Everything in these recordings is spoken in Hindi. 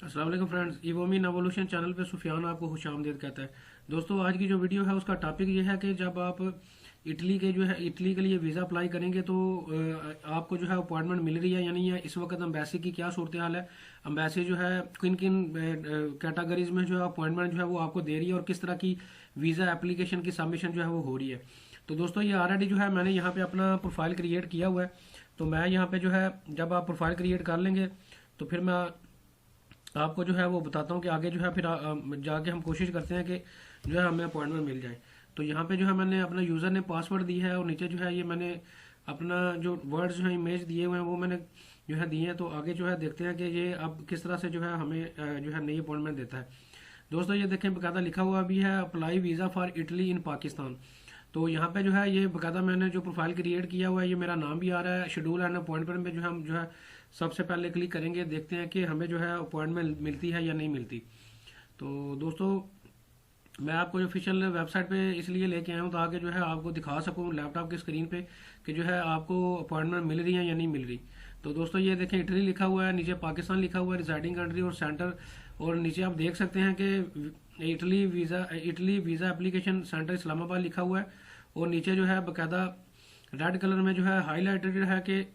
अस्सलाम वालेकुम फ्रेंड्स, इवोमिन एवोल्यूशन चैनल पे सुफियान आपको खुशामदीद कहता है। दोस्तों, आज की जो वीडियो है उसका टॉपिक ये है कि जब आप इटली के लिए वीज़ा अप्लाई करेंगे तो आपको जो है अपॉइंटमेंट मिल रही है या नहीं है। इस वक्त अम्बेसी की क्या सूरत हाल है, अम्बेसी जो है किन किन कैटेगरीज में जो है अपॉइंटमेंट जो है वो आपको दे रही है और किस तरह की वीज़ा एप्लीकेशन की सबमिशन जो है वो हो रही है। तो दोस्तों, ये ऑलरेडी जो है मैंने यहाँ पे अपना प्रोफाइल क्रिएट किया हुआ है। तो मैं यहाँ पे जो है, जब आप प्रोफाइल क्रिएट कर लेंगे तो फिर मैं आपको जो है वो बताता हूँ कि आगे जो है फिर जाके हम कोशिश करते हैं कि जो है हमें अपॉइंटमेंट मिल जाए। तो यहाँ पे जो है मैंने अपना यूज़र ने पासवर्ड दी है और नीचे जो है ये मैंने अपना जो वर्ड्स जो है इमेज दिए हुए हैं वो मैंने जो है दिए हैं। तो आगे जो है देखते हैं कि ये अब किस तरह से जो है हमें जो है नई अपॉइंटमेंट देता है। दोस्तों, ये देखें बकायदा लिखा हुआ भी है, अप्लाई वीज़ा फॉर इटली इन पाकिस्तान। तो यहाँ पे जो है ये बकायदा मैंने जो प्रोफाइल क्रिएट किया हुआ है, ये मेरा नाम भी आ रहा है। शेड्यूल एंड अपॉइंटमेंट में जो है हम जो है सबसे पहले क्लिक करेंगे, देखते हैं कि हमें जो है अपॉइंटमेंट मिलती है या नहीं मिलती। तो दोस्तों, मैं आपको जो ऑफिशियल वेबसाइट पे इसलिए लेके आया हूँ ताकि जो है आपको दिखा सकूँ लैपटॉप की स्क्रीन पे कि जो है आपको अपॉइंटमेंट मिल रही है या नहीं मिल रही। तो दोस्तों, ये देखें इटली लिखा हुआ है, नीचे पाकिस्तान लिखा हुआ है, रिजाइडिंग कंट्री और सेंटर, और नीचे आप देख सकते हैं कि Italy visa application centre Islamabad लिखा हुआ है। और नीचे जो है बाकायदा रेड कलर में जो है हाईलाइटेड है कि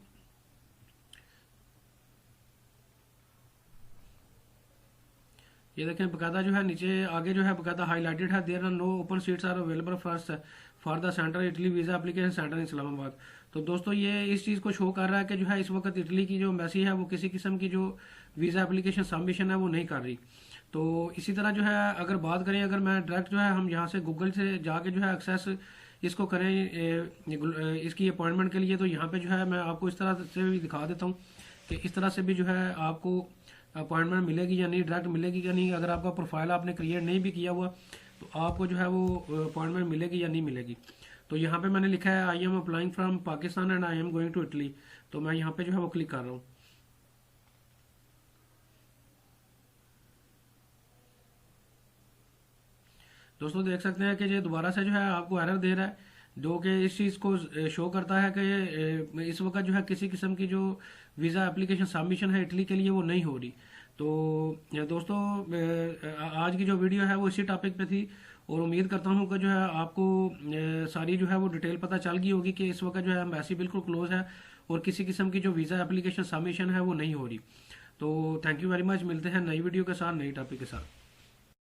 ये देखें बकायदा जो है नीचे आगे जो है बकायदा हाईलाइटेड है, there are no open seats are available for the centre Italy visa application centre in Islamabad. तो दोस्तों, ये इस चीज़ को शो कर रहा है कि जो है इस वक्त इटली की जो एम्बेसी है वो किसी किस्म की जो वीज़ा एप्लीकेशन सबमिशन है वो नहीं कर रही। तो इसी तरह जो है अगर बात करें, अगर मैं डायरेक्ट जो है हम यहाँ से गूगल से जाके जो है एक्सेस इसको करें इसकी अपॉइंटमेंट के लिए, तो यहाँ पे जो है मैं आपको इस तरह से भी दिखा देता हूँ कि इस तरह से भी जो है आपको अपॉइंटमेंट मिलेगी या नहीं, डायरेक्ट मिलेगी या नहीं। अगर आपका प्रोफाइल आपने क्रिएट नहीं भी किया हुआ तो आपको जो है वो अपॉइंटमेंट मिलेगी या नहीं मिलेगी। तो यहाँ पे मैंने लिखा है I am applying from Pakistan and I am going to Italy. तो मैं यहाँ पे जो है वो क्लिक कर रहा हूँ। दोस्तों, देख सकते हैं कि ये दोबारा से जो है आपको एरर दे रहा है, जो कि इस चीज़ को शो करता है कि इस वक्त जो है किसी किस्म की जो वीज़ा एप्लीकेशन सबमिशन है इटली के लिए वो नहीं हो रही। तो दोस्तों, आज की जो वीडियो है वो इसी टॉपिक पे थी और उम्मीद करता हूँ कि जो है आपको सारी जो है वो डिटेल पता चल गई होगी कि इस वक्त जो है एम्बेसी बिल्कुल क्लोज है और किसी किस्म की जो वीज़ा एप्लीकेशन सबमिशन है वो नहीं हो रही। तो थैंक यू वेरी मच, मिलते हैं नई वीडियो के साथ, नई टॉपिक के साथ।